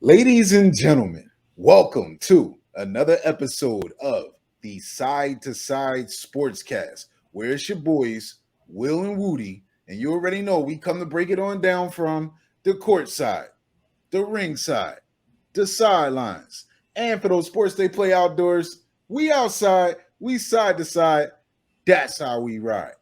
Ladies and gentlemen, welcome to another episode of the Side to Side Sportscast, where it's your boys, Will and Wudi, and you already know we come to break it on down from the court side, the ring side, the sidelines, and for those sports they play outdoors, we outside, we side to side. That's how we ride.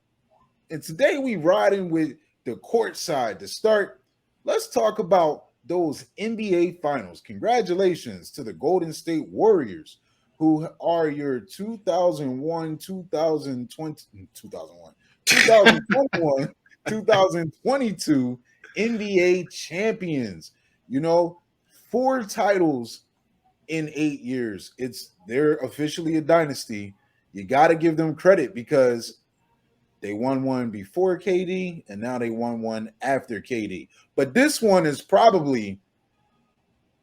And today we riding with the court side to start. Let's talk about those NBA finals. Congratulations to the Golden State Warriors, who are your 2001, 2020, 2001, 2021, 2022 NBA champions. You know, 4 titles in 8 years. They're officially a dynasty. You got to give them credit because they won one before KD, and now they won one after KD. But this one is probably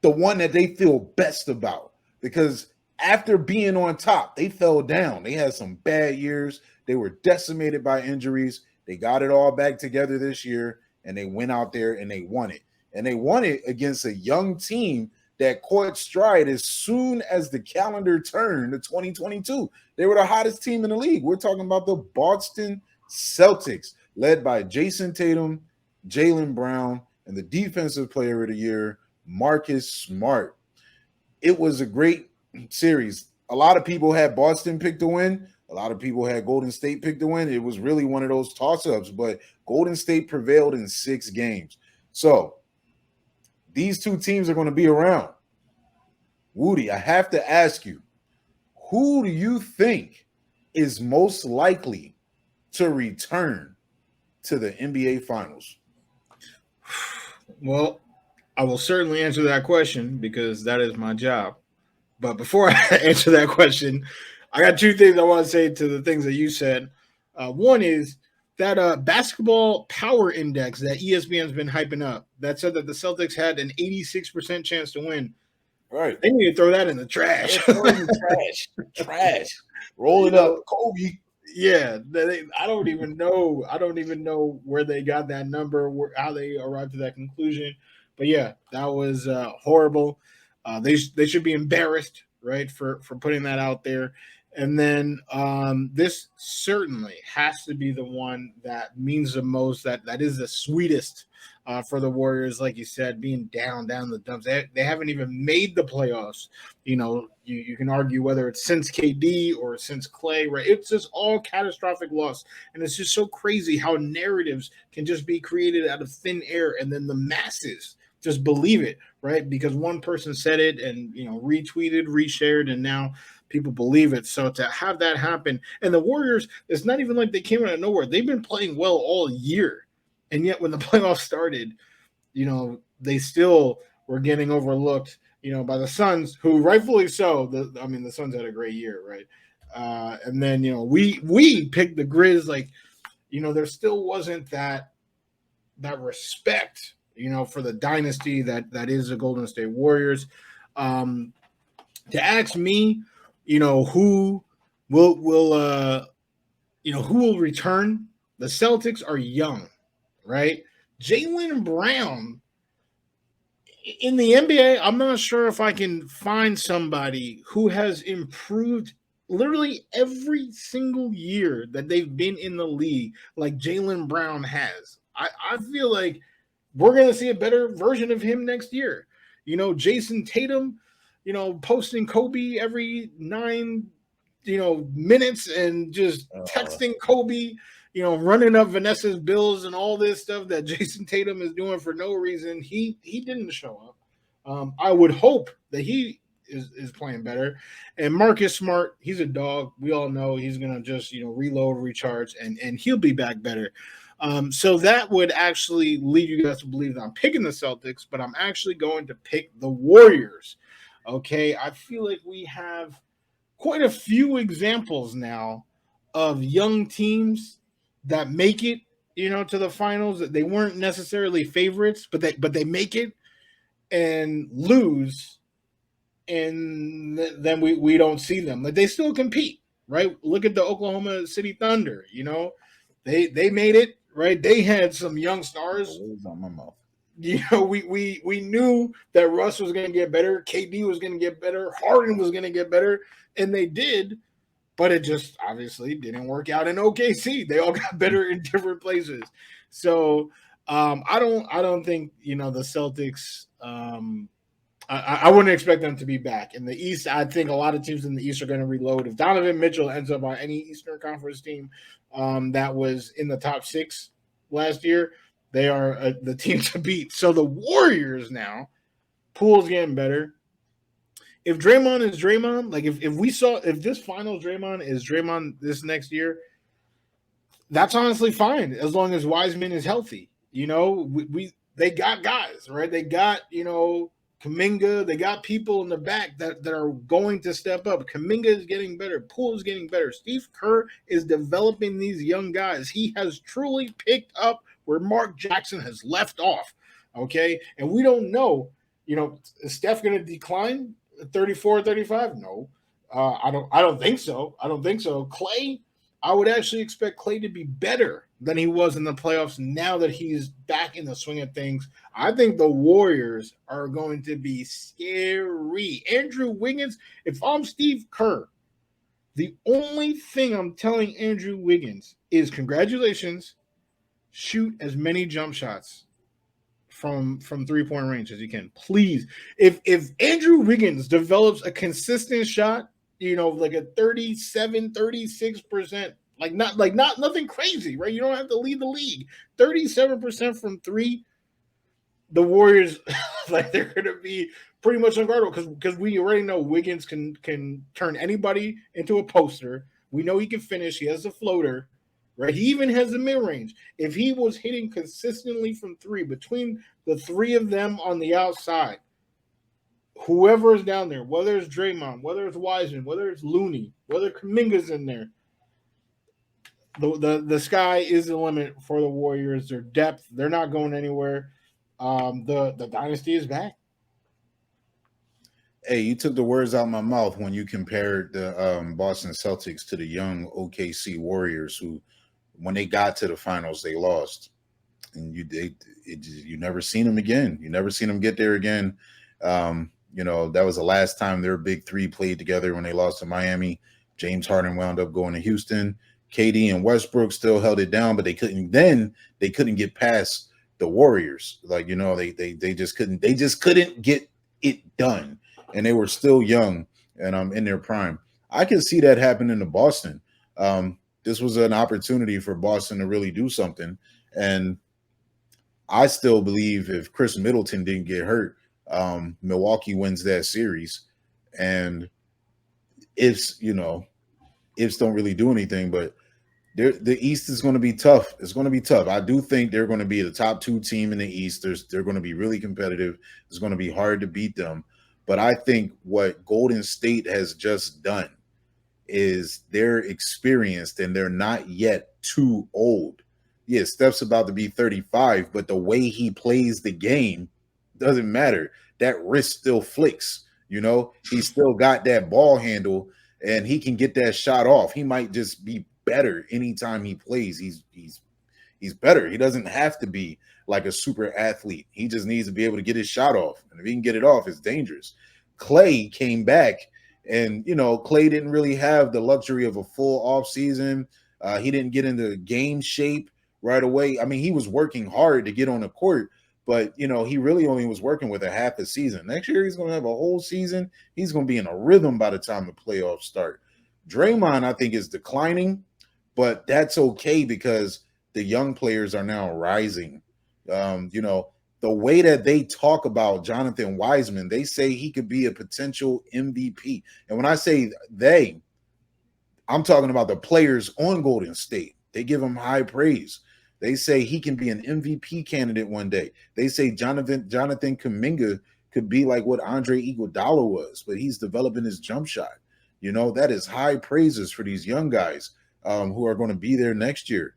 the one that they feel best about because after being on top, they fell down. They had some bad years. They were decimated by injuries. They got it all back together this year, and they went out there and they won it. And they won it against a young team that caught stride as soon as the calendar turned to 2022. They were the hottest team in the league. We're talking about the Boston Celtics, led by Jason Tatum, Jaylen Brown, and the Defensive Player of the Year, Marcus Smart. It was a great series. A lot of people had Boston pick to win. A lot of people had Golden State pick to win. It was really one of those toss-ups, but Golden State prevailed in 6 games. So these two teams are going to be around. Wudi, I have to ask you, who do you think is most likely to return to the NBA Finals? Well, I will certainly answer that question because that is my job. But before I answer that question, I got 2 things I want to say to the things that you said. One is that basketball power index that ESPN's been hyping up that said that the Celtics had an 86% chance to win. Right. They need to throw that in the trash. Trash. Roll it up, Kobe. Yeah, I don't even know. I don't even know where they got that number, how they arrived to that conclusion. But yeah, that was horrible. They should be embarrassed, right, for putting that out there. And then this certainly has to be the one that means the most. That is the sweetest for the Warriors, like you said, being down the dumps. They haven't even made the playoffs. You know, you can argue whether it's since KD or since Clay, right? It's just all catastrophic loss. And it's just so crazy how narratives can just be created out of thin air and then the masses just believe it, right? Because one person said it and, retweeted, reshared, and now people believe it. So to have that happen, and the Warriors, it's not even like they came out of nowhere. They've been playing well all year. And yet when the playoffs started, they still were getting overlooked, by the Suns, who rightfully so. The Suns had a great year, right? And then, we picked the Grizz, like, there still wasn't that respect, for the dynasty that is the Golden State Warriors. To ask me, who will return? The Celtics are young, right? Jaylen Brown in the NBA, I'm not sure if I can find somebody who has improved literally every single year that they've been in the league like Jaylen Brown has. I feel like we're going to see a better version of him next year. Jason Tatum, posting Kobe every 9, minutes and just texting Kobe, running up Vanessa's bills and all this stuff that Jason Tatum is doing for no reason. He didn't show up. I would hope that he is playing better. And Marcus Smart, he's a dog. We all know he's going to just, reload, recharge, and he'll be back better. So that would actually lead you guys to believe that I'm picking the Celtics, but I'm actually going to pick the Warriors. Okay, I feel like we have quite a few examples now of young teams that make it, to the finals. That they weren't necessarily favorites, but they make it and lose, and then we don't see them. Like, they still compete, right? Look at the Oklahoma City Thunder. They made it. Right, they had some young stars. On my mouth. we knew that Russ was going to get better, KD was going to get better, Harden was going to get better, and they did. But it just obviously didn't work out in OKC. They all got better in different places. So I don't think the Celtics. I wouldn't expect them to be back in the East. I think a lot of teams in the East are going to reload. If Donovan Mitchell ends up on any Eastern Conference team that was in the top 6 last year, they are the team to beat. So the Warriors now, Poole's getting better. If Draymond is Draymond, like if this finals Draymond is Draymond this next year, that's honestly fine as long as Wiseman is healthy. They got guys, right? They got Kuminga. They got people in the back that are going to step up. Kuminga is getting better. Poole is getting better. Steve Kerr is developing these young guys. He has truly picked up where Mark Jackson has left off. Okay, and we don't know. Is Steph going to decline 34, 35? No, I don't think so. I don't think so. Clay, I would actually expect Clay to be better than he was in the playoffs now that he's back in the swing of things. I think the Warriors are going to be scary. Andrew Wiggins, if I'm Steve Kerr, the only thing I'm telling Andrew Wiggins is congratulations, shoot as many jump shots from 3-point range as you can. Please. If Andrew Wiggins develops a consistent shot, like a 37, 36%, not nothing crazy, right? You don't have to lead the league. 37% from 3, the Warriors they're going to be pretty much unguardable because we already know Wiggins can turn anybody into a poster. We know he can finish. He has a floater, right? He even has a mid-range. If he was hitting consistently from 3, between the 3 of them on the outside, whoever is down there, whether it's Draymond, whether it's Wiseman, whether it's Looney, whether Kuminga's in there, the sky is the limit for the Warriors. Their depth, they're not going anywhere. The dynasty is back. Hey, you took the words out of my mouth when you compared the Boston Celtics to the young OKC Warriors, who, when they got to the finals, they lost, and you never seen them again. You never seen them get there again. That was the last time their big 3 played together when they lost to Miami. James Harden wound up going to Houston. KD and Westbrook still held it down, but they couldn't get past the Warriors. They just couldn't get it done. And they were still young and in their prime. I can see that happening to Boston. This was an opportunity for Boston to really do something. And I still believe if Chris Middleton didn't get hurt, Milwaukee wins that series. And ifs don't really do anything, but the East is going to be tough. It's going to be tough. I do think they're going to be the top 2 team in the East. They're going to be really competitive. It's going to be hard to beat them. But I think what Golden State has just done is they're experienced and they're not yet too old. Yeah, Steph's about to be 35, but the way he plays the game doesn't matter. That wrist still flicks. He's still got that ball handle and he can get that shot off. He might just be better anytime he plays. He's better. He doesn't have to be like a super athlete. He just needs to be able to get his shot off. And if he can get it off, it's dangerous. Clay came back and, Clay didn't really have the luxury of a full off season. He didn't get into game shape right away. I mean, he was working hard to get on the court, but, he really only was working with a half a season. Next year, he's going to have a whole season. He's going to be in a rhythm by the time the playoffs start. Draymond, I think, is declining, but that's okay because the young players are now rising. The way that they talk about Jonathan Wiseman, they say he could be a potential MVP. And when I say they, I'm talking about the players on Golden State. They give him high praise. They say he can be an MVP candidate one day. They say Jonathan Kuminga could be like what Andre Iguodala was, but he's developing his jump shot. That is high praises for these young guys who are going to be there next year.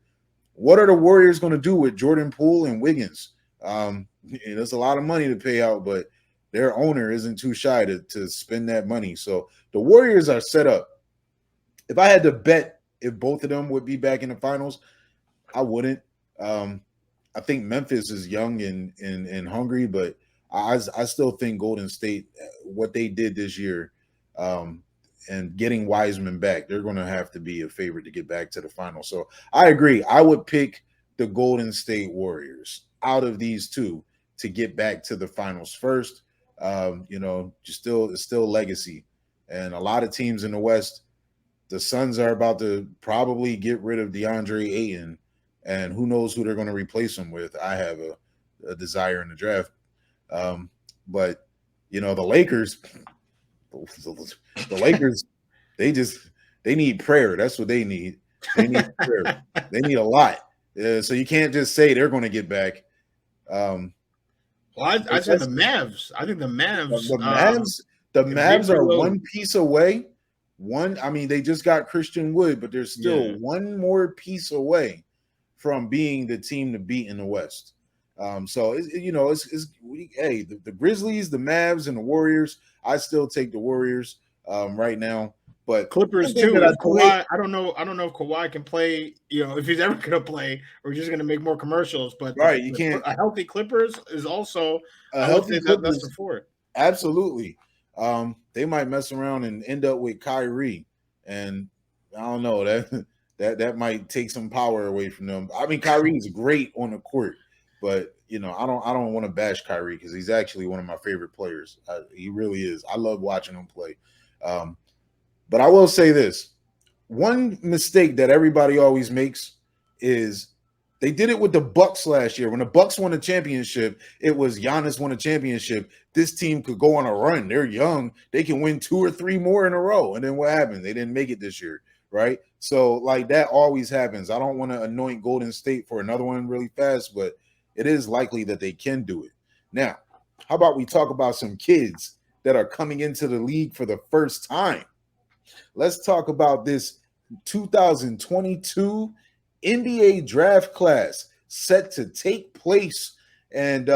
What are the Warriors going to do with Jordan Poole and Wiggins? There's a lot of money to pay out, but their owner isn't too shy to spend that money. So the Warriors are set up. If I had to bet if both of them would be back in the finals, I wouldn't. I think Memphis is young and hungry, but I still think Golden State, what they did this year, um, and getting Wiseman back, they're going to have to be a favorite to get back to the final. So I agree. I would pick the Golden State Warriors out of these two to get back to the finals first. Just still it's still legacy, and a lot of teams in the West, the Suns are about to probably get rid of DeAndre Ayton, and who knows who they're going to replace him with. I have a desire in the draft, but the Lakers, the Lakers, they need prayer. That's what they need. They need prayer. They need a lot. So you can't just say they're going to get back. Well, I said the Mavs. I think the Mavs. The Mavs are one piece away. They just got Christian Wood, but they're still one more piece away from being the team to beat in the West. The Grizzlies, the Mavs, and the Warriors. I still take the Warriors right now. But Clippers too. Kawhi, I don't know if Kawhi can play. If he's ever going to play, or just going to make more commercials. But you can't. A healthy Clippers is also a healthy Clippers. That's the fourth. Absolutely. They might mess around and end up with Kyrie, and I don't know that might take some power away from them. I mean, Kyrie is great on the court, but I don't want to bash Kyrie because he's actually one of my favorite players. He really is. I love watching him play. But I will say this: one mistake that everybody always makes is they did it with the Bucks last year. When the Bucks won a championship, it was Giannis won a championship. This team could go on a run. They're young. They can win 2 or 3 more in a row. And then what happened? They didn't make it this year, right? So, that always happens. I don't want to anoint Golden State for another one really fast, but it is likely that they can do it. Now, how about we talk about some kids that are coming into the league for the first time? Let's talk about this 2022 NBA draft class set to take place. And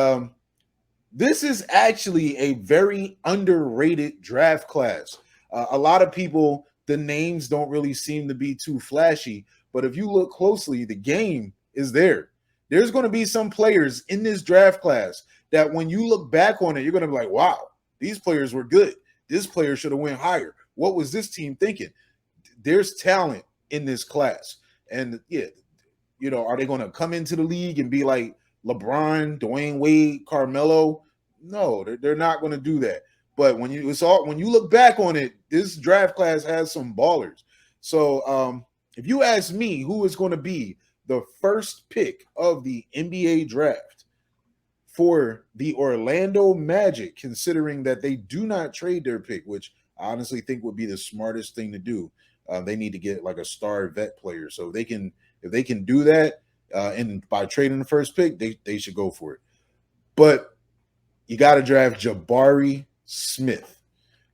this is actually a very underrated draft class. A lot of people, the names don't really seem to be too flashy, but if you look closely, the game is there. There's going to be some players in this draft class that when you look back on it, you're going to be like, wow, these players were good. This player should have went higher. What was this team thinking? There's talent in this class. And are they going to come into the league and be like LeBron, Dwayne Wade, Carmelo? No, they're not going to do that. But when you look back on it, this draft class has some ballers. So if you ask me who is going to be the first pick of the NBA draft for the Orlando Magic, considering that they do not trade their pick, which I honestly think would be the smartest thing to do. They need to get like a star vet player. So if they can do that, and by trading the first pick, they should go for it. But you got to draft Jabari Smith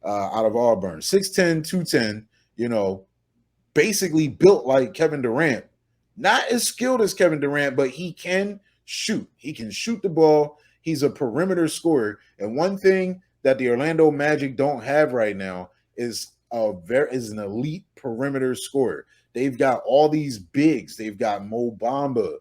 out of Auburn. 6'10", 210, basically built like Kevin Durant. Not as skilled as Kevin Durant, but he can shoot. He can shoot the ball. He's a perimeter scorer. And one thing that the Orlando Magic don't have right now is an elite perimeter scorer. They've got all these bigs. They've got Mo Bamba.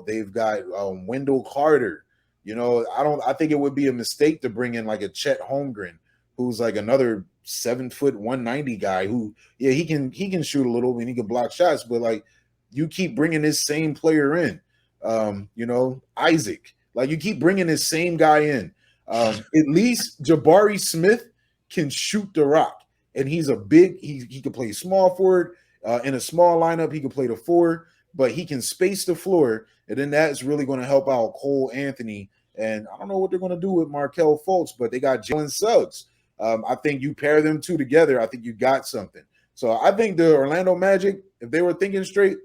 They've got Wendell Carter. I think it would be a mistake to bring in like a Chet Holmgren, who's like another 7 foot 190 guy who, he can shoot a little and he can block shots, but like you keep bringing this same player in, Isaac, like you keep bringing this same guy in. At least Jabari Smith can shoot the rock, and he's a big. He can play small forward in a small lineup. He can play the 4, but he can space the floor, and then that's really going to help out Cole Anthony. And I don't know what they're going to do with Markelle Fultz, but they got Jalen Suggs. I think you pair them two together, I think you got something. So I think the Orlando Magic, if they were thinking straight,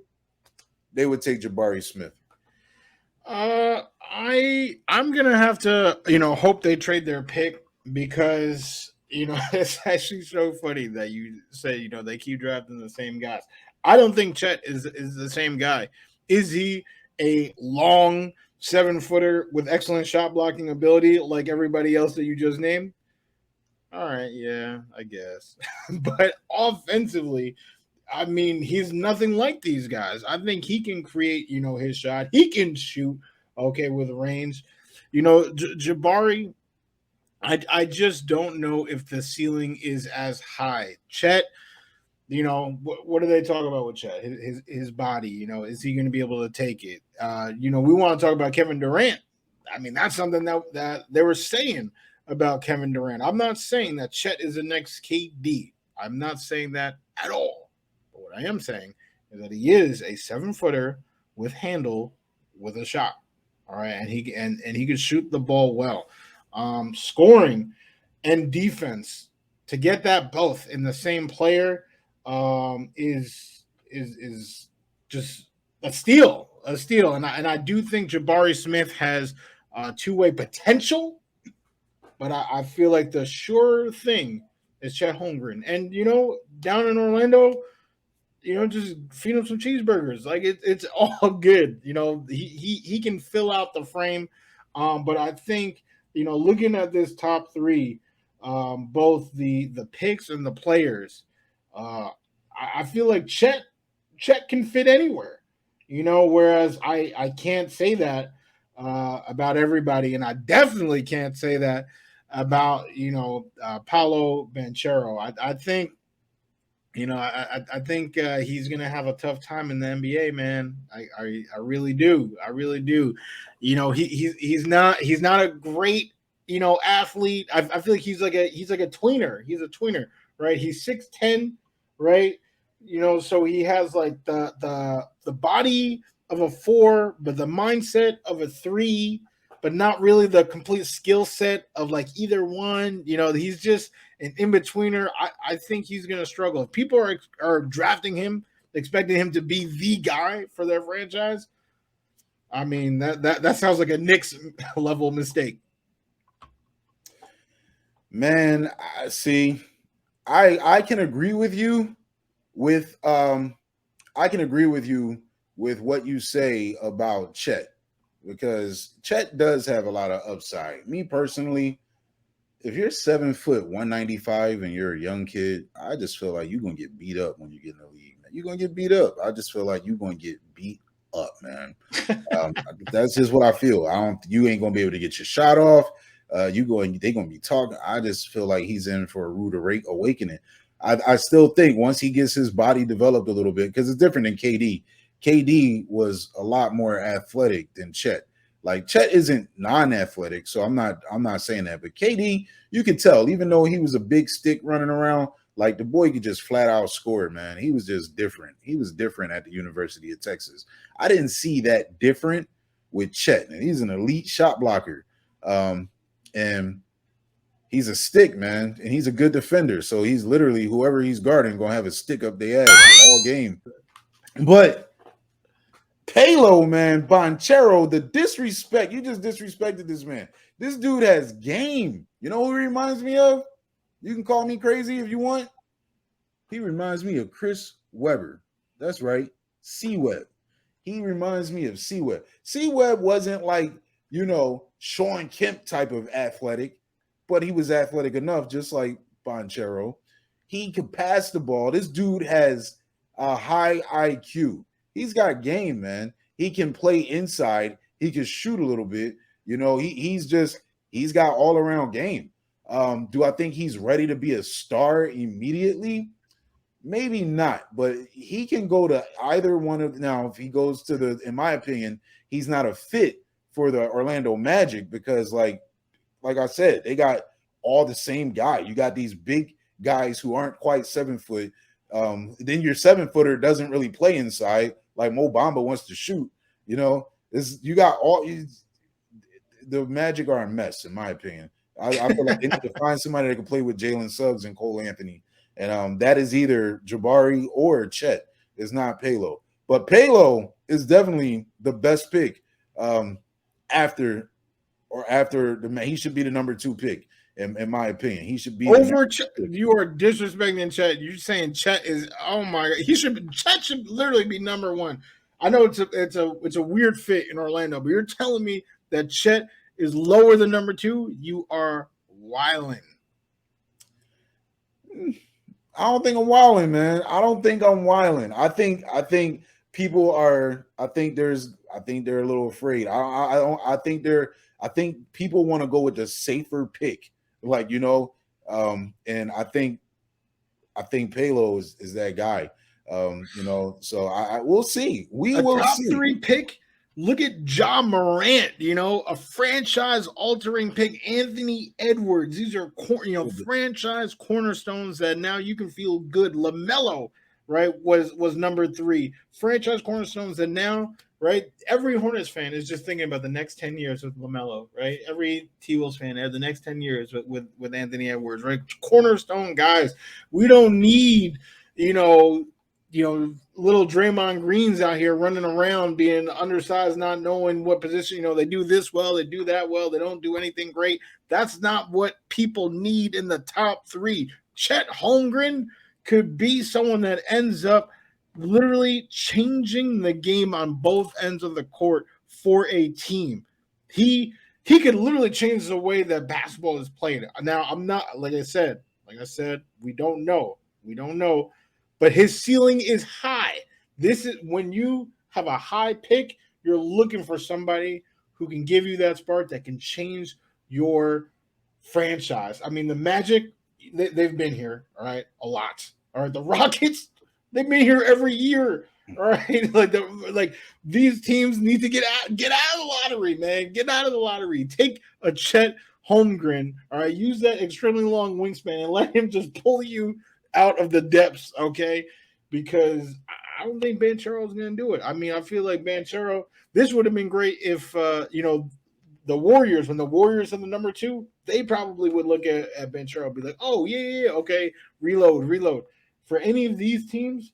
they would take Jabari Smith. I'm gonna have to, hope they trade their pick because it's actually so funny that you say they keep drafting the same guys. I don't think Chet is the same guy. Is he a long 7-footer with excellent shot blocking ability like everybody else that you just named? All right, yeah, I guess. But offensively, I mean, he's nothing like these guys. I think he can create, his shot. He can shoot, okay, with range. Jabari, I just don't know if the ceiling is as high. Chet, what do they talk about with Chet? His body, is he going to be able to take it? We want to talk about Kevin Durant. I mean, that's something that they were saying about Kevin Durant. I'm not saying that Chet is the next KD. I'm not saying that at all. But what I am saying is that he is a 7-footer with handle with a shot. All right, and he can shoot the ball well. Scoring and defense, to get that both in the same player, is just a steal, and I do think Jabari Smith has two-way potential, but I feel like the sure thing is Chet Holmgren, and down in Orlando, just feed him some cheeseburgers. Like it's all good. He can fill out the frame. But I think, looking at this top three, both the picks and the players, I feel like Chet can fit anywhere. Whereas I can't say that about everybody, and I definitely can't say that about Paolo Banchero. I think I think he's gonna have a tough time in the NBA, man. I really do. I really do. He's not a great athlete. I feel like he's like a tweener. He's a tweener, right? He's 6'10", right? So he has like the body of a 4, but the mindset of a 3, but not really the complete skill set of like either one. He's just an in-betweener. I think he's going to struggle. If people are drafting him, expecting him to be the guy for their franchise, I mean, that sounds like a Knicks level mistake. Man, see, I can agree with you with what you say about Chet, because Chet does have a lot of upside. Me personally, if you're 7 foot 195 and you're a young kid, I just feel like you're gonna get beat up when you get in the league. Man. You're gonna get beat up. I just feel like you're gonna get beat up, man. That's just what I feel. You ain't gonna be able to get your shot off. They're gonna be talking. I just feel like he's in for a rude awakening. I still think once he gets his body developed a little bit, because it's different than KD. KD was a lot more athletic than Chet. Like Chet isn't non-athletic, so I'm not saying that. But KD, you can tell, even though he was a big stick running around, like the boy could just flat out score, man. He was just different. He was different at the University of Texas. I didn't see that different with Chet. And he's an elite shot blocker. And he's a stick, man, and he's a good defender. So he's literally, whoever he's guarding, gonna have a stick up their ass all game. But Palo, man, Banchero, the disrespect. You just disrespected this man. This dude has game. You know who he reminds me of? You can call me crazy if you want. He reminds me of Chris Webber. That's right, C-Web. He reminds me of C-Web. C-Web wasn't like, Sean Kemp type of athletic, but he was athletic enough, just like Banchero. He could pass the ball. This dude has a high IQ. He's got game, man. He can play inside. He can shoot a little bit. He's got all around game. Do I think he's ready to be a star immediately? Maybe not, but he can go to either one of. Now, if he goes to in my opinion, he's not a fit for the Orlando Magic, because like I said, they got all the same guy. You got these big guys who aren't quite 7 foot. Then your 7-footer doesn't really play inside. Like Mo Bamba wants to shoot. You got all the Magic are a mess, in my opinion. I feel like they need to find somebody that can play with Jalen Suggs and Cole Anthony. And that is either Jabari or Chet. It's not Palo. But Palo is definitely the best pick after he should be the number 2 pick. In my opinion, he should be over Chet. You are disrespecting Chet. You're saying Chet is, oh my God, Chet should literally be number 1. I know it's a weird fit in Orlando, but you're telling me that Chet is lower than number 2? You are wilding. I don't think I'm wilding, man. I don't think I'm wilding. I think people are. I think they're a little afraid. I don't. I think people want to go with the safer pick, like and I think Palo is that guy. So I we'll see. We A will top see. 3 pick. Look at Ja Morant, a franchise-altering pick. Anthony Edwards. These are franchise cornerstones that now you can feel good. LaMelo, right, was number 3. Franchise cornerstones that now, right, every Hornets fan is just thinking about the next 10 years with LaMelo, right? Every T-Wolves fan has the next 10 years with Anthony Edwards, right? Cornerstone guys. We don't need, little Draymond Greens out here running around being undersized, not knowing what position, they do this well, they do that well, they don't do anything great. That's not what people need in the top 3. Chet Holmgren could be someone that ends up literally changing the game on both ends of the court for a team. He could literally change the way that basketball is played. Now, I'm not, like I said, we don't know. But his ceiling is high. This is when you have a high pick, you're looking for somebody who can give you that spark that can change your franchise. I mean, the Magic, they've been here, all right, a lot. All right, the Rockets, they've been here every year. All right, like these teams need to get out of the lottery, man. Get out of the lottery. Take a Chet Holmgren, all right. Use that extremely long wingspan and let him just pull you out of the depths, okay? Because I don't think Banchero's going to do it. I mean, I feel like Banchero, this would have been great if, the Warriors, when the Warriors are the number 2, they probably would look at Banchero and be like, oh, yeah, okay, reload. For any of these teams,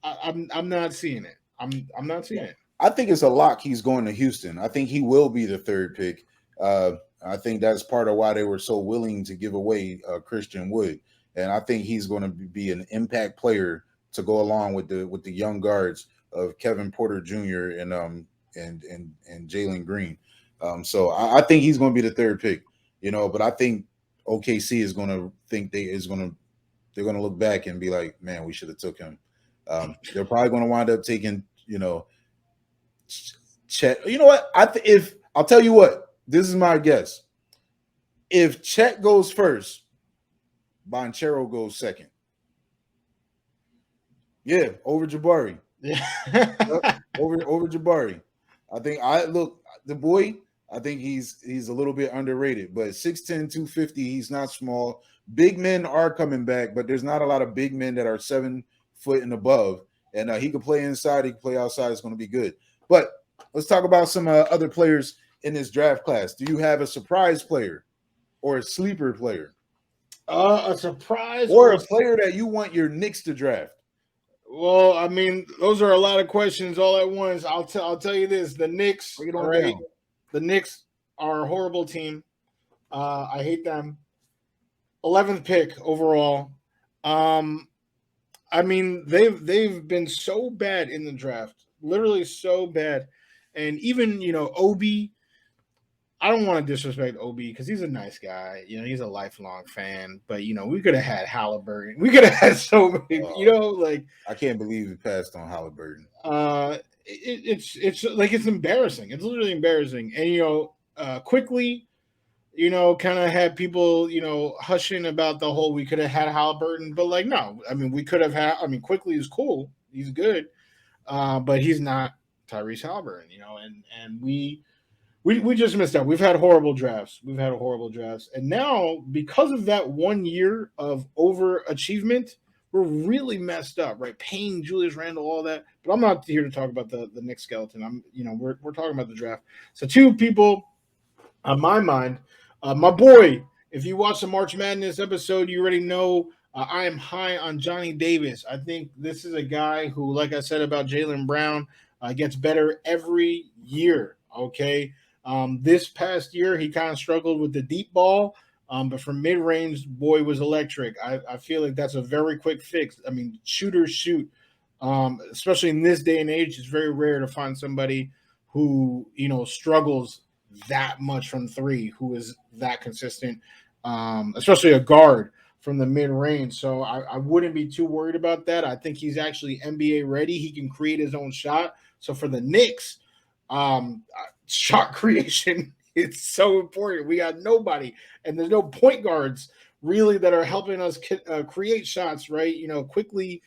I'm not seeing it. I'm not seeing it. I think it's a lock he's going to Houston. I think he will be the 3rd pick. I think that's part of why they were so willing to give away Christian Wood. And I think he's going to be an impact player to go along with the young guards of Kevin Porter Jr. and Jalen Green. So I think he's going to be the 3rd pick. But I think OKC is going to think they're going to look back and be like, man, we should have took him. They're probably going to wind up taking Chet. You know what? I'll tell you what, this is my guess. If Chet goes first, Banchero goes second. Yeah, over Jabari. Yeah. over Jabari. I think the boy, I think he's a little bit underrated, but 6'10", 250, he's not small. Big men are coming back, but there's not a lot of big men that are 7 foot and above. And he can play inside, he can play outside, it's going to be good. But let's talk about some other players in this draft class. Do you have a surprise player or a sleeper player? A surprise or a player that you want your Knicks to draft? Well, I mean, those are a lot of questions all at once. I'll tell you this: the Knicks, right? The Knicks are a horrible team. I hate them. 11th pick overall. I mean, they've been so bad in the draft, literally so bad, and even Obi. I don't want to disrespect Obi because he's a nice guy. He's a lifelong fan. But we could have had Halliburton. We could have had so many. I can't believe we passed on Halliburton. It's like it's embarrassing. It's literally embarrassing. And quickly, kind of had people hushing about the whole we could have had Halliburton, but no. I mean, we could have had. I mean, quickly is cool. He's good, but he's not Tyrese Halliburton. And we just missed out. We've had horrible drafts. And now, because of that 1 year of overachievement, we're really messed up, right? Payne, Julius Randle, all that. But I'm not here to talk about the Knicks skeleton. We're talking about the draft. So 2 people on my mind. My boy, if you watch the March Madness episode, you already know I am high on Johnny Davis. I think this is a guy who, like I said about Jaylen Brown, gets better every year, okay? This past year, he kind of struggled with the deep ball, but from mid-range, boy was electric. I feel like that's a very quick fix. I mean, shooters shoot, especially in this day and age. It's very rare to find somebody who struggles that much from 3, who is that consistent, especially a guard from the mid range. So I wouldn't be too worried about that. I think he's actually NBA ready. He can create his own shot. So for the Knicks, shot creation is so important. We got nobody, and there's no point guards really that are helping us create shots, right? Quickly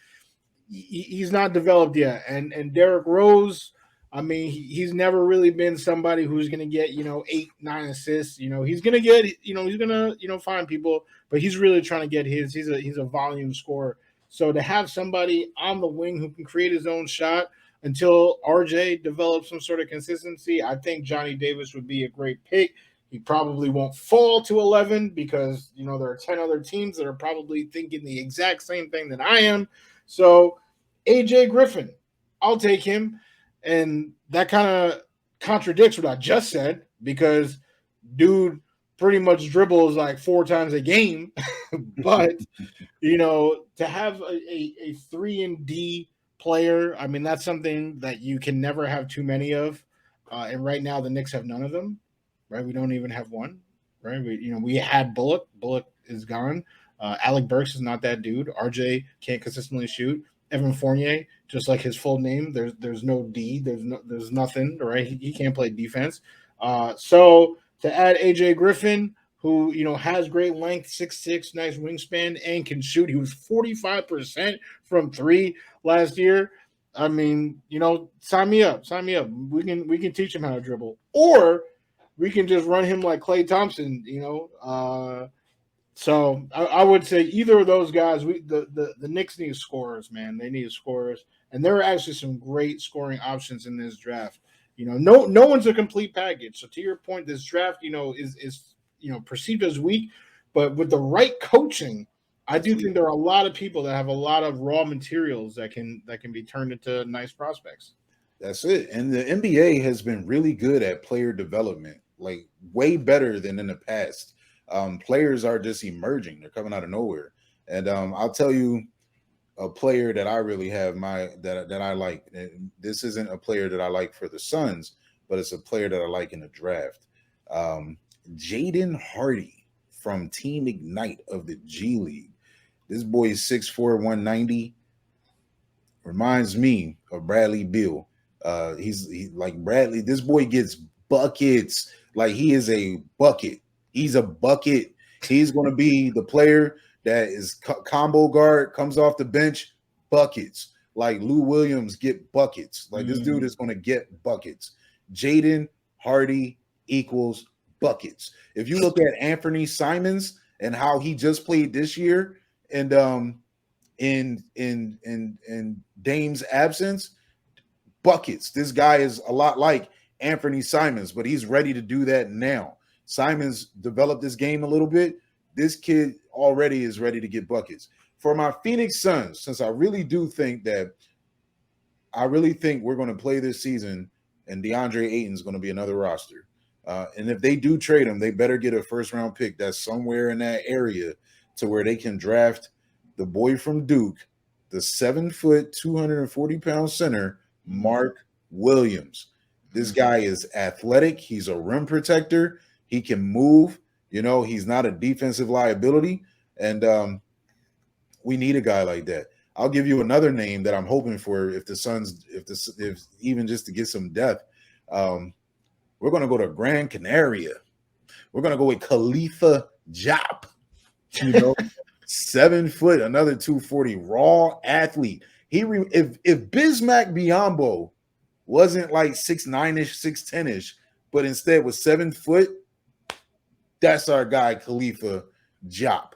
he's not developed yet. And Derrick Rose, I mean, he's never really been somebody who's going to get 8, 9 assists. He's going to get he's going to find people, but he's really trying to get his. He's a volume scorer. So to have somebody on the wing who can create his own shot until RJ develops some sort of consistency, I think Johnny Davis would be a great pick. He probably won't fall to 11 because there are 10 other teams that are probably thinking the exact same thing that I am. So AJ Griffin, I'll take him. And that kind of contradicts what I just said because dude pretty much dribbles like 4 times a game. But, to have a 3-and-D player, I mean, that's something that you can never have too many of. And right now the Knicks have none of them, right? We don't even have one, right? We had Bullock. Bullock is gone. Alec Burks is not that dude. RJ can't consistently shoot. Evan Fournier, just like his full name, there's no D, there's nothing, right? He can't play defense. So to add AJ Griffin, who has great length, 6'6", nice wingspan, and can shoot. He was 45% from 3 last year. I mean, sign me up. We can teach him how to dribble, or we can just run him like Klay Thompson. So I would say either of those guys. The Knicks need scorers, man. They need scorers, and there are actually some great scoring options in this draft. No one's a complete package. So to your point, this draft, is perceived as weak, but with the right coaching, I do think there are a lot of people that have a lot of raw materials that can be turned into nice prospects. That's it. And the NBA has been really good at player development, like way better than in the past. Players are just emerging; they're coming out of nowhere. And I'll tell you a player that I really have that I like. And this isn't a player that I like for the Suns, but it's a player that I like in the draft. Jaden Hardy from Team Ignite of the G League. This boy is 6'4", 190. Reminds me of Bradley Beal. He's like Bradley. This boy gets buckets. Like he is a bucket. He's a bucket. He's going to be the player that is combo guard, comes off the bench, buckets. Like Lou Williams get buckets. Like this dude is going to get buckets. Jaden Hardy equals buckets. If you look at Anthony Simons and how he just played this year, and in Dame's absence, buckets. This guy is a lot like Anthony Simons, but he's ready to do that now. Simons developed this game a little bit. This kid already is ready to get buckets. For my Phoenix Suns, since I really think we're going to play this season and DeAndre Ayton's going to be another roster. And if they do trade him, they better get a first-round pick that's somewhere in that area to where they can draft the boy from Duke, the 7-foot, 240-pound center, Mark Williams. This guy is athletic. He's a rim protector. He can move. He's not a defensive liability. And we need a guy like that. I'll give you another name that I'm hoping for if the Suns, if even just to get some depth. We're going to go to Gran Canaria. We're going to go with Khalifa Diop. 7 foot, another 240, raw athlete. If Bismack Biyombo wasn't like 6'9-ish, 6'10-ish, but instead was 7 foot, that's our guy, Khalifa Diop.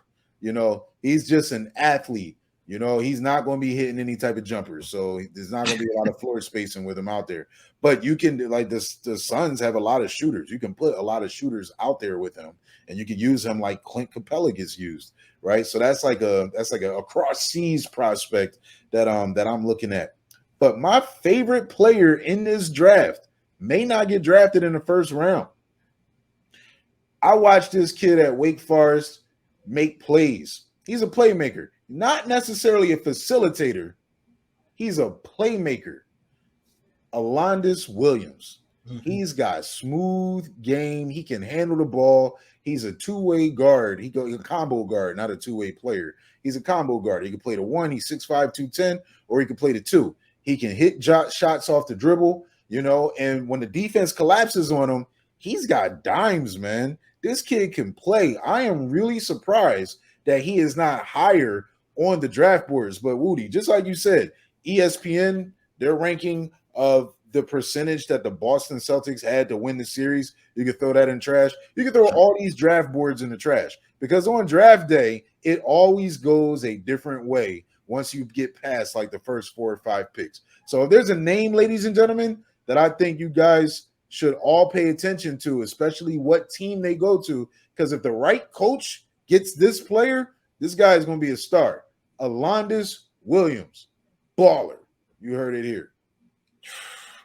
He's just an athlete. He's not going to be hitting any type of jumpers, so there's not going to be a lot of floor spacing with him out there. But you can, like the Suns have a lot of shooters. You can put a lot of shooters out there with him, and you can use him like Clint Capella gets used, right? So that's like a cross seas prospect that I'm looking at. But my favorite player in this draft may not get drafted in the first round. I watched this kid at Wake Forest make plays. He's a playmaker, not necessarily a facilitator. He's a playmaker. Alondes Williams. He's got smooth game. He can handle the ball. He's a two-way guard. He's a combo guard, not a two-way player. He's a combo guard. He can play the one. He's 6'5", 210, or he can play the two. He can hit shots off the dribble, and when the defense collapses on him, he's got dimes, man. This kid can play. I am really surprised that he is not higher on the draft boards. But Wudi, just like you said, ESPN, their ranking of the percentage that the Boston Celtics had to win the series, you could throw that in trash. You could throw all these draft boards in the trash because on draft day, it always goes a different way once you get past like the first 4 or 5 picks. So if there's a name, ladies and gentlemen, that I think you guys should all pay attention to, especially what team they go to, because if the right coach gets this player, this guy is going to be a star. Alondes Williams, baller. You heard it here.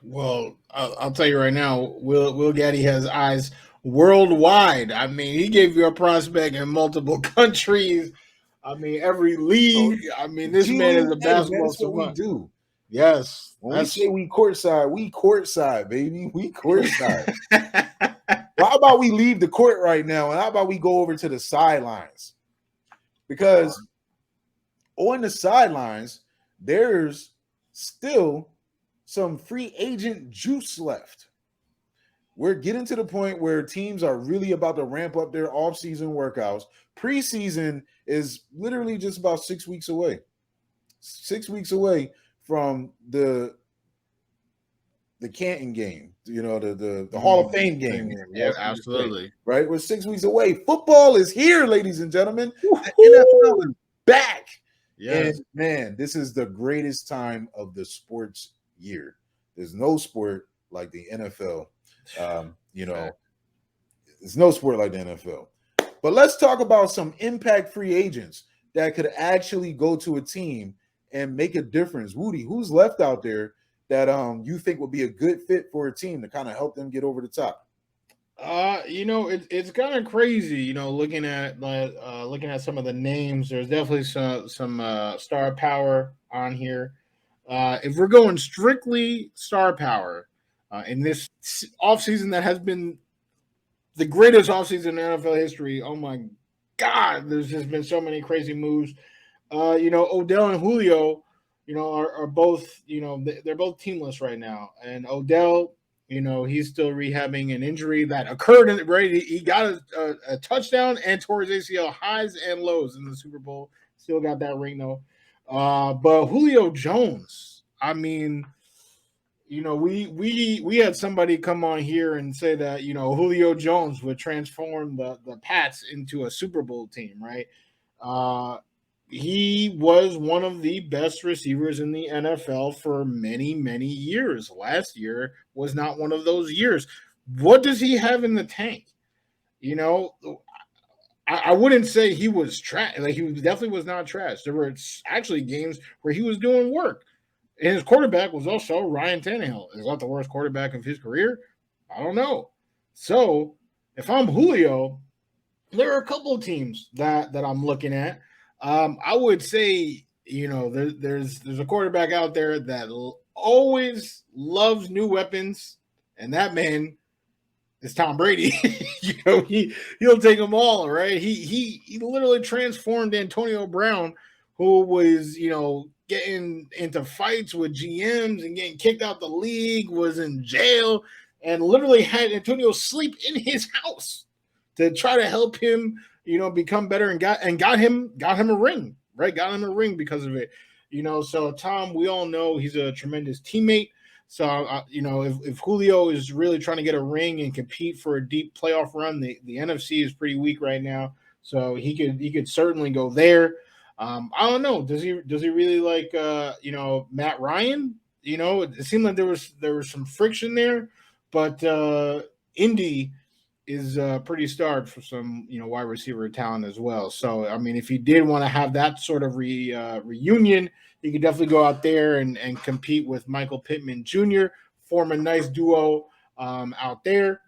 Well, I'll tell you right now, Will Gaddy has eyes worldwide. I mean, he gave you a prospect in multiple countries. I mean, every league. I mean, this man is a basketball That's what we do. Yes. When we say we courtside, baby. We courtside. Well, how about we leave the court right now, and how about we go over to the sidelines? Because on the sidelines, there's still some free agent juice left. We're getting to the point where teams are really about to ramp up their offseason workouts. Preseason is literally just about 6 weeks away. 6 weeks away from the Canton game, the Hall of Fame game. Yeah, absolutely. Right? We're 6 weeks away. Football is here, ladies and gentlemen. The NFL is back. Yes. And man, this is the greatest time of the sports year. There's no sport like the NFL. There's no sport like the NFL. But let's talk about some impact free agents that could actually go to a team and make a difference. Wudi, who's left out there that you think would be a good fit for a team to kind of help them get over the top? It's kind of crazy, looking at some of the names. There's definitely some star power on here. If we're going strictly star power in this offseason that has been the greatest offseason in NFL history, oh my God, there's just been so many crazy moves. Odell and Julio, are both, they're both teamless right now. And Odell, he's still rehabbing an injury that occurred he got a touchdown and tore his ACL highs and lows in the Super Bowl. Still got that ring though. But Julio Jones, I mean, we had somebody come on here and say that, Julio Jones would transform the Pats into a Super Bowl team, right? He was one of the best receivers in the NFL for many, many years. Last year was not one of those years. What does he have in the tank? I wouldn't say he was trash. Like, he definitely was not trash. There were actually games where he was doing work. And his quarterback was also Ryan Tannehill. Is that the worst quarterback of his career? I don't know. So if I'm Julio, there are a couple of teams that I'm looking at. I would say, there's a quarterback out there that always loves new weapons, and that man is Tom Brady. He'll take them all, right? He literally transformed Antonio Brown, who was, getting into fights with GMs and getting kicked out the league, was in jail, and literally had Antonio sleep in his house to try to help him, become better, and got him a ring, right? Got him a ring because of it. So Tom, we all know he's a tremendous teammate. So, if Julio is really trying to get a ring and compete for a deep playoff run, the NFC is pretty weak right now. So he could certainly go there. I don't know. Does he really like Matt Ryan? It seemed like there was some friction there, but Indy is pretty starved for some wide receiver talent as well. So I mean, if he did want to have that sort of reunion, he could definitely go out there and compete with Michael Pittman Jr., form a nice duo out there.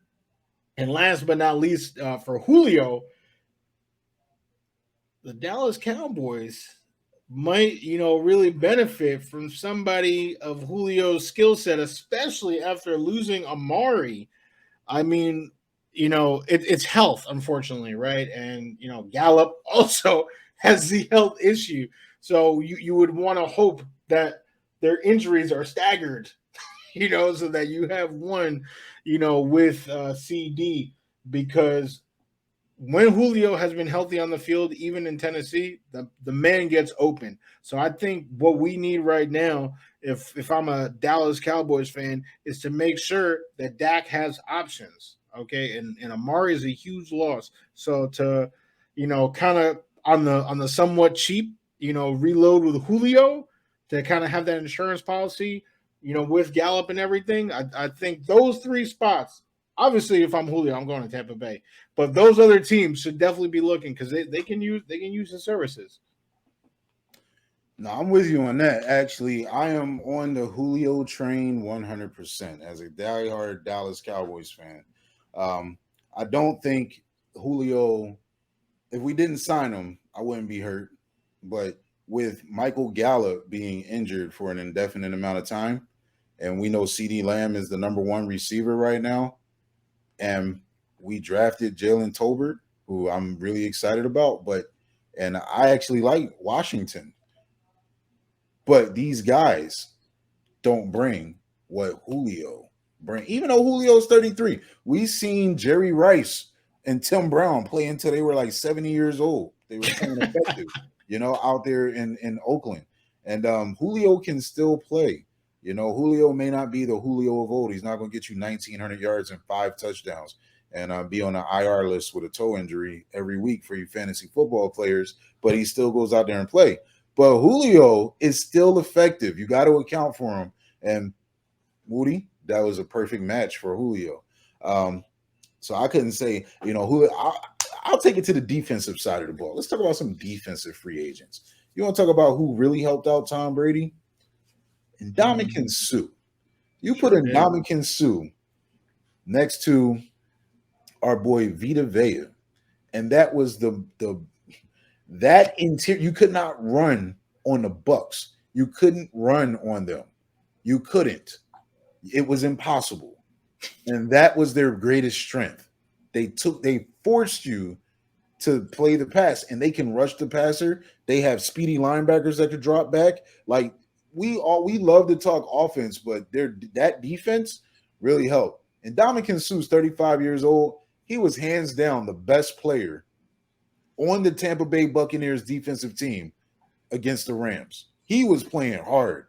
And last but not least, for Julio, the Dallas Cowboys might, really benefit from somebody of Julio's skill set, especially after losing Amari. I mean, it's health, unfortunately, right? And Gallup also has the health issue. So you would want to hope that their injuries are staggered, so that you have one, with CD, because when Julio has been healthy on the field, even in Tennessee, the man gets open. So I think what we need right now, if I'm a Dallas Cowboys fan, is to make sure that Dak has options. Okay, and Amari is a huge loss. So to, kind of on the somewhat cheap, reload with Julio to kind of have that insurance policy, with Gallup and everything. I think those three spots. Obviously, if I'm Julio, I'm going to Tampa Bay. But those other teams should definitely be looking because they can use the services. No, I'm with you on that. Actually, I am on the Julio train 100% as a diehard Dallas Cowboys fan. I don't think Julio, if we didn't sign him, I wouldn't be hurt. But with Michael Gallup being injured for an indefinite amount of time, and we know CD Lamb is the number one receiver right now, and we drafted Jalen Tolbert, who I'm really excited about. And I actually like Washington, but these guys don't bring what Julio bring. Even though Julio's 33, we seen Jerry Rice and Tim Brown play until they were like 70 years old. They were playing effective, out there in Oakland. And Julio can still play. Julio may not be the Julio of old. He's not going to get you 1,900 yards and 5 touchdowns and be on the IR list with a toe injury every week for you fantasy football players, but he still goes out there and play. But Julio is still effective. You got to account for him. And Wudi, that was a perfect match for Julio. So I couldn't say, Julio. I'll take it to the defensive side of the ball. Let's talk about some defensive free agents. You want to talk about who really helped out Tom Brady? Ndamukong Suh. You put Ndamukong Suh next to our boy Vita Vea, and that was that interior. You could not run on the Bucks. You couldn't run on them. You couldn't. It was impossible. And that was their greatest strength. They forced you to play the pass, and they can rush the passer. They have speedy linebackers that could drop back. Like we love to talk offense, but that defense really helped. And Ndamukong Suh's 35 years old. He was hands down the best player on the Tampa Bay Buccaneers defensive team against the Rams. He was playing hard.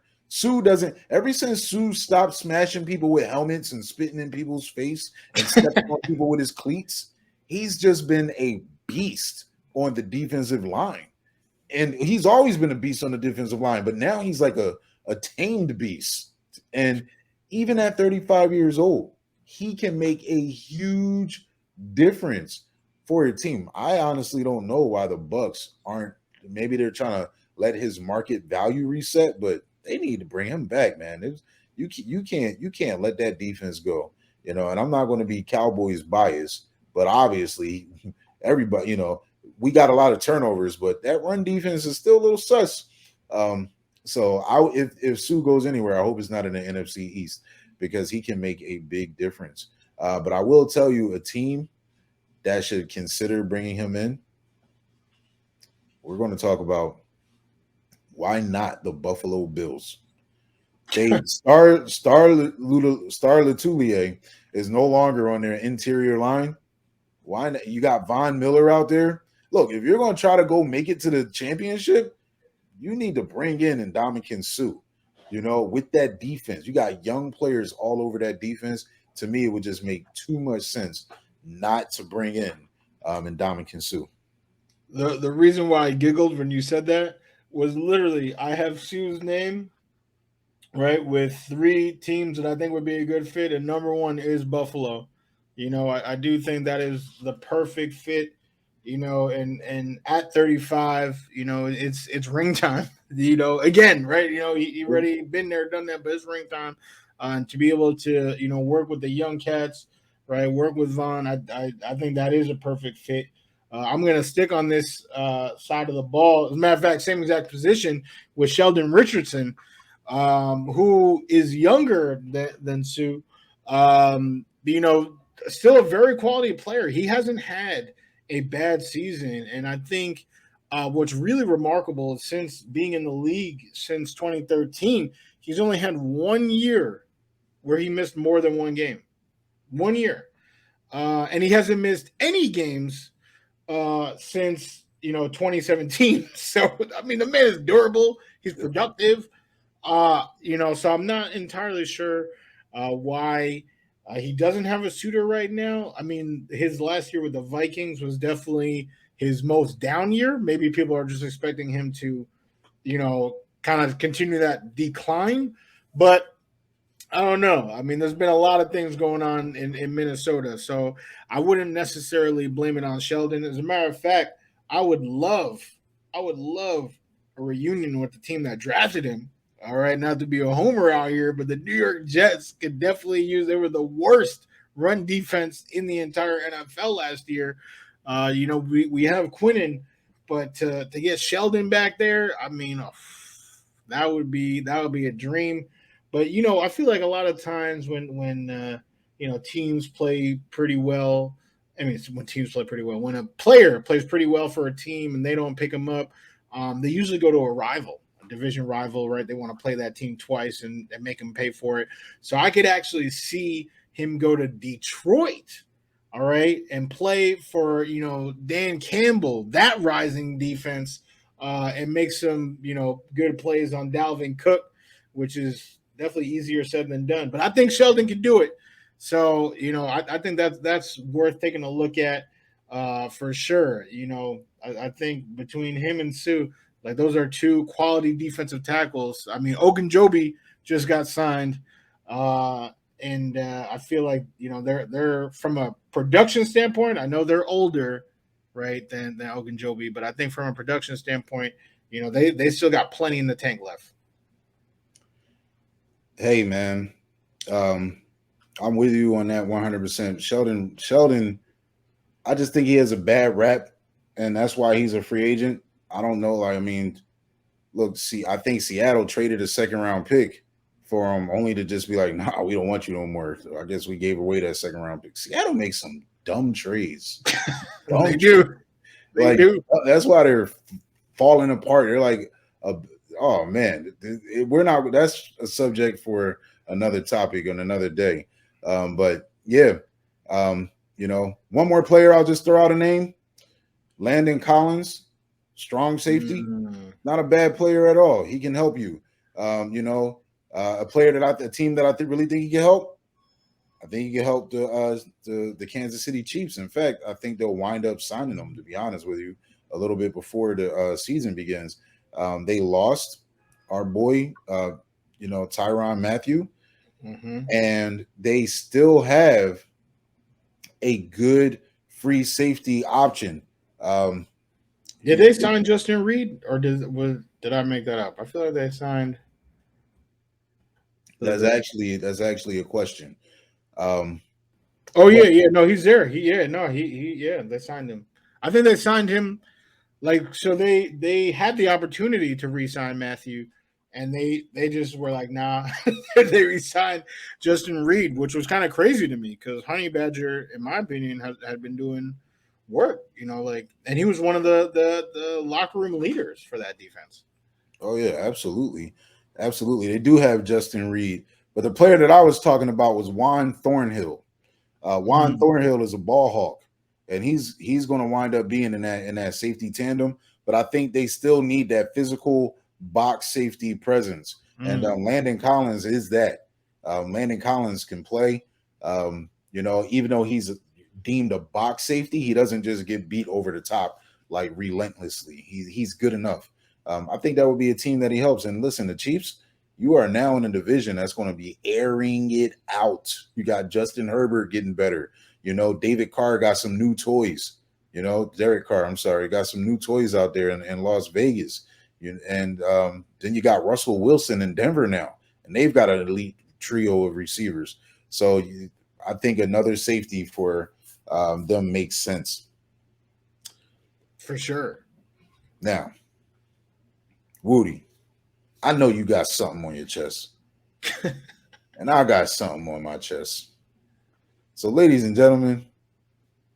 Ever since Suh stopped smashing people with helmets and spitting in people's face and stepping on people with his cleats, he's just been a beast on the defensive line. And he's always been a beast on the defensive line, but now he's like a tamed beast. And even at 35 years old, he can make a huge difference for a team. I honestly don't know why the Bucks aren't. Maybe they're trying to let his market value reset, but they need to bring him back, man. You can't let that defense go, And I'm not going to be Cowboys biased, but obviously everybody, we got a lot of turnovers, but that run defense is still a little sus. So if Suh goes anywhere, I hope it's not in the NFC East because he can make a big difference. But I will tell you, a team that should consider bringing him in. We're going to talk about why not the Buffalo Bills. Star Latulier is no longer on their interior line. Why not? You got Von Miller out there. Look, if you're going to try to go make it to the championship, you need to bring in Ndamukong Suh. With that defense, you got young players all over that defense. To me, it would just make too much sense not to bring in Ndamukong Suh. The reason why I giggled when you said that was literally I have Suh's name right with 3 teams that I think would be a good fit, and number 1 is Buffalo. I do think that is the perfect fit. And at 35, it's ring time. Again, right? He already been there, done that, but it's ring time. And to be able to work with the young cats, right? Work with Vaughn. I think that is a perfect fit. I'm going to stick on this side of the ball. As a matter of fact, same exact position with Sheldon Richardson, who is younger than Suh. still a very quality player. He hasn't had a bad season, and I think what's really remarkable is since being in the league since 2013, he's only had 1 year where he missed more than one game. 1 year, and he hasn't missed any games since 2017. So I mean, the man is durable. He's productive. So I'm not entirely sure why he doesn't have a suitor right now. I mean, his last year with the Vikings was definitely his most down year. Maybe people are just expecting him to, kind of continue that decline. But I don't know. I mean, there's been a lot of things going on in Minnesota, so I wouldn't necessarily blame it on Sheldon. As a matter of fact, I would love a reunion with the team that drafted him. All right, not to be a homer out here, but the New York Jets could definitely use. They were the worst run defense in the entire NFL last year. We have Quinnen, but to get Sheldon back there, I mean, that would be a dream. But I feel like a lot of times when teams play pretty well. I mean, when teams play pretty well, when a player plays pretty well for a team and they don't pick him up, they usually go to a rival, a division rival, right? They want to play that team twice and make him pay for it. So I could actually see him go to Detroit, all right, and play for Dan Campbell, that rising defense, and make some good plays on Dalvin Cook, which is definitely easier said than done. But I think Sheldon can do it. So I think that's worth taking a look at for sure. I think between him and Sue, like those are two quality defensive tackles. I mean, Ogunjobi just got signed, and I feel like they're from a production standpoint. I know they're older, right, than Ogunjobi, but I think from a production standpoint, they still got plenty in the tank left. Hey, man, I'm with you on that 100%. Sheldon, I just think he has a bad rap, and that's why he's a free agent. I don't know. Like, I mean, look, I think Seattle traded a second-round pick for him only to just be like, nah, we don't want you no more. So I guess we gave away that second-round pick. Seattle makes some dumb trades. They do. They do. That's why they're falling apart. They're like, oh, man, we're not – that's a subject for another topic on another day. But yeah, one more player, I'll just throw out a name. Landon Collins, strong safety, not a bad player at all. He can help you. A player a team that I really think he can help. I think he can help the Kansas City Chiefs. In fact, I think they'll wind up signing him, to be honest with you, a little bit before the season begins. They lost our boy, Tyrann Mathieu. Mm-hmm. And they still have a good free safety option. Did they sign Justin Reed, or did I make that up? I feel like they signed. That's actually a question. No, he's there. They signed him. I think they signed him. So they had the opportunity to re-sign Mathieu. And they just were like, nah. They re-signed Justin Reed, which was kind of crazy to me because Honey Badger, in my opinion, had been doing work, and he was one of the locker room leaders for that defense. Oh, yeah, absolutely. Absolutely. They do have Justin Reed. But the player that I was talking about was Juan Thornhill. Juan Thornhill is a ball hawk, and he's going to wind up being in that safety tandem. But I think they still need that physical box safety presence. And Landon Collins is that. Landon Collins can play. Even though he's deemed a box safety, he doesn't just get beat over the top like relentlessly. He's good enough. I think that would be a team that he helps. And listen, the Chiefs, you are now in a division that's going to be airing it out. You got Justin Herbert getting better. David Carr got some new toys. Derek Carr, I'm sorry, got some new toys out there in Las Vegas. And then you got Russell Wilson in Denver now, and they've got an elite trio of receivers. So I think another safety for them makes sense. For sure. Now, Wudi, I know you got something on your chest, and I got something on my chest. So, ladies and gentlemen,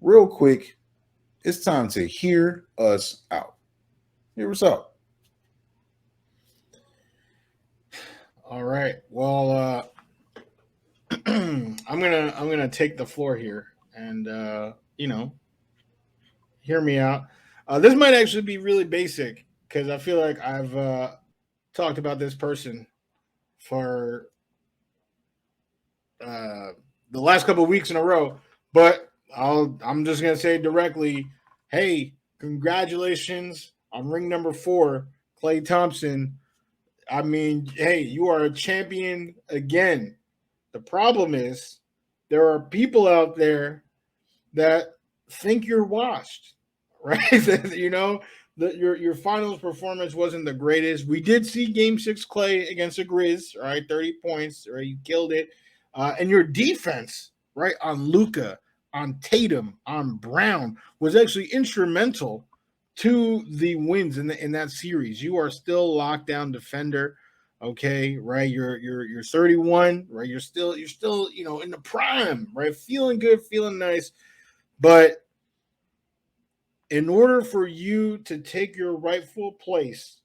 real quick, it's time to hear us out. Hear us out. All right. Well, I'm gonna take the floor here, and hear me out. This might actually be really basic because I feel like I've talked about this person for uh, the last couple of weeks in a row, but I'm just gonna say directly, hey, congratulations on ring number 4, Klay Thompson. I mean, hey, you are a champion again. The problem is there are people out there that think you're washed, right? Your finals performance wasn't the greatest. We did see Game 6 Klay against the Grizz, all right, 30 points, right? You killed it. And your defense, right, on Luka, on Tatum, on Brown was actually instrumental to the wins in that series. You are still lockdown defender. Okay, right. You're 31, right? You're still in the prime, right? Feeling good, feeling nice. But in order for you to take your rightful place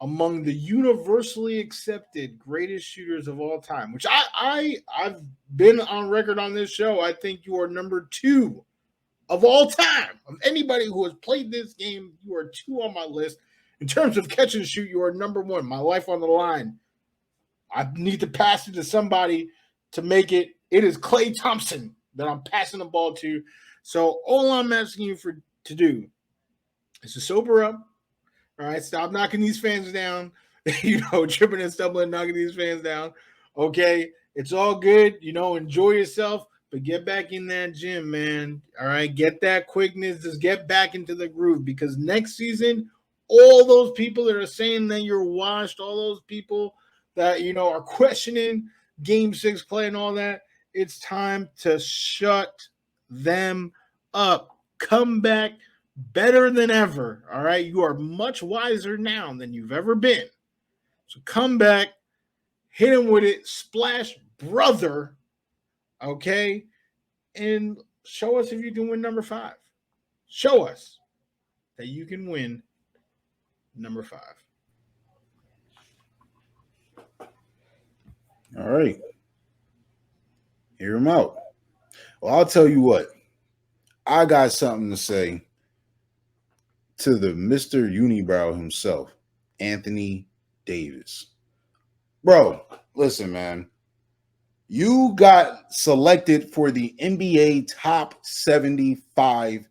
among the universally accepted greatest shooters of all time, which I've been on record on this show, I think you are number 2 of all time. Of anybody who has played this game, you are 2 on my list. In terms of catch and shoot, you are number 1. My life on the line. I need to pass it to somebody to make it. It is Klay Thompson that I'm passing the ball to. So all I'm asking you to do is to sober up. All right, stop knocking these fans down. Tripping and stumbling, knocking these fans down. Okay, it's all good. Enjoy yourself, but get back in that gym, man. All right, get that quickness. Just get back into the groove because next season, all those people that are saying that you're washed, all those people that are questioning Game 6 play and all that, it's time to shut them up. Come back better than ever. All right. You are much wiser now than you've ever been. So come back, hit him with it, splash, brother. Okay. And show us if you can win number 5. Show us that you can win number 5. All right. Hear him out. Well, I'll tell you what. I got something to say to the Mr. Unibrow himself, Anthony Davis. Bro, listen, man. You got selected for the NBA top 75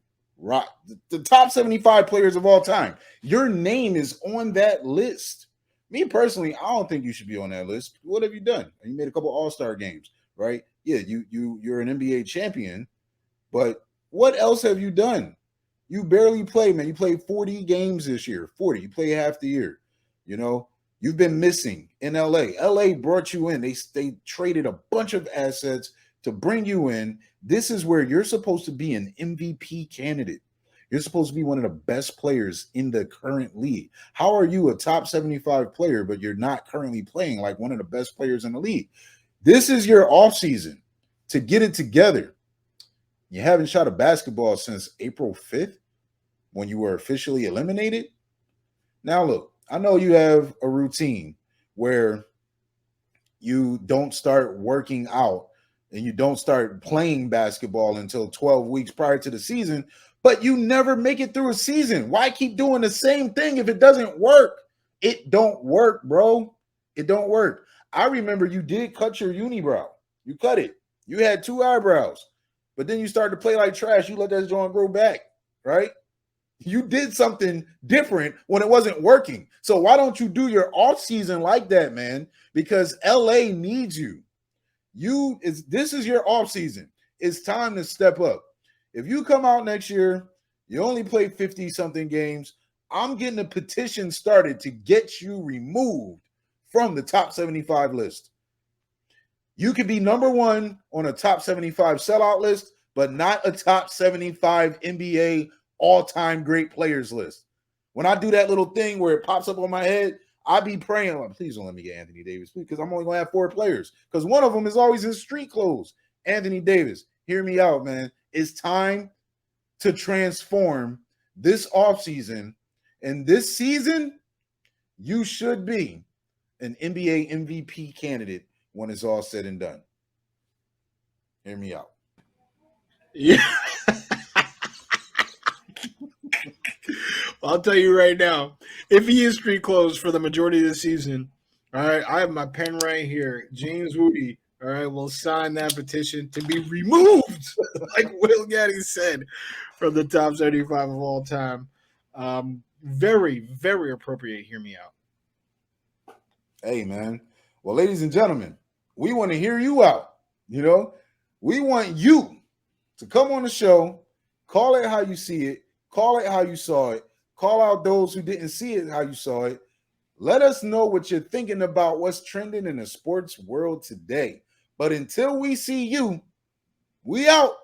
the top 75 players of all time. Your name is on that list. Me personally, I don't think you should be on that list. What have you done? You made a couple All-Star games, right? Yeah, you're an NBA champion, but what else have you done? You barely play, man. You played 40 games this year. 40. You play half the year. You've been missing in LA. LA brought you in. They traded a bunch of assets to bring you in. This is where you're supposed to be an MVP candidate. You're supposed to be one of the best players in the current league. How are you a top 75 player, but you're not currently playing like one of the best players in the league? This is your offseason to get it together. You haven't shot a basketball since April 5th when you were officially eliminated. Now, look, I know you have a routine where you don't start working out and you don't start playing basketball until 12 weeks prior to the season, but you never make it through a season. Why keep doing the same thing if it doesn't work? It don't work, bro. It don't work. I remember you did cut your unibrow. You cut it. You had 2 eyebrows, but then you started to play like trash. You let that joint grow back, right? You did something different when it wasn't working. So why don't you do your off season like that, man? Because LA needs you. This is your off season. It's time to step up. If you come out next year, you only play 50 something games, I'm getting a petition started to get you removed from the top 75 list. You could be number 1 on a top 75 sellout list, but not a top 75 NBA all-time great players list. When I do that little thing where it pops up on my head, I be praying, like, please don't let me get Anthony Davis, because I'm only going to have 4 players, because one of them is always in street clothes. Anthony Davis, hear me out, man. It's time to transform this offseason. And this season, you should be an NBA MVP candidate when it's all said and done. Hear me out. Yeah. I'll tell you right now, if he is street closed for the majority of the season, all right, I have my pen right here. James Wudi, all right, will sign that petition to be removed, like Will Gaddy said, from the top 75 of all time. Very, very appropriate. Hear me out. Hey, man. Well, ladies and gentlemen, we want to hear you out. You know, we want you to come on the show, call it how you see it, call it how you saw it, call out those who didn't see it how you saw it. Let us know what you're thinking about what's trending in the sports world today. But until we see you, we out.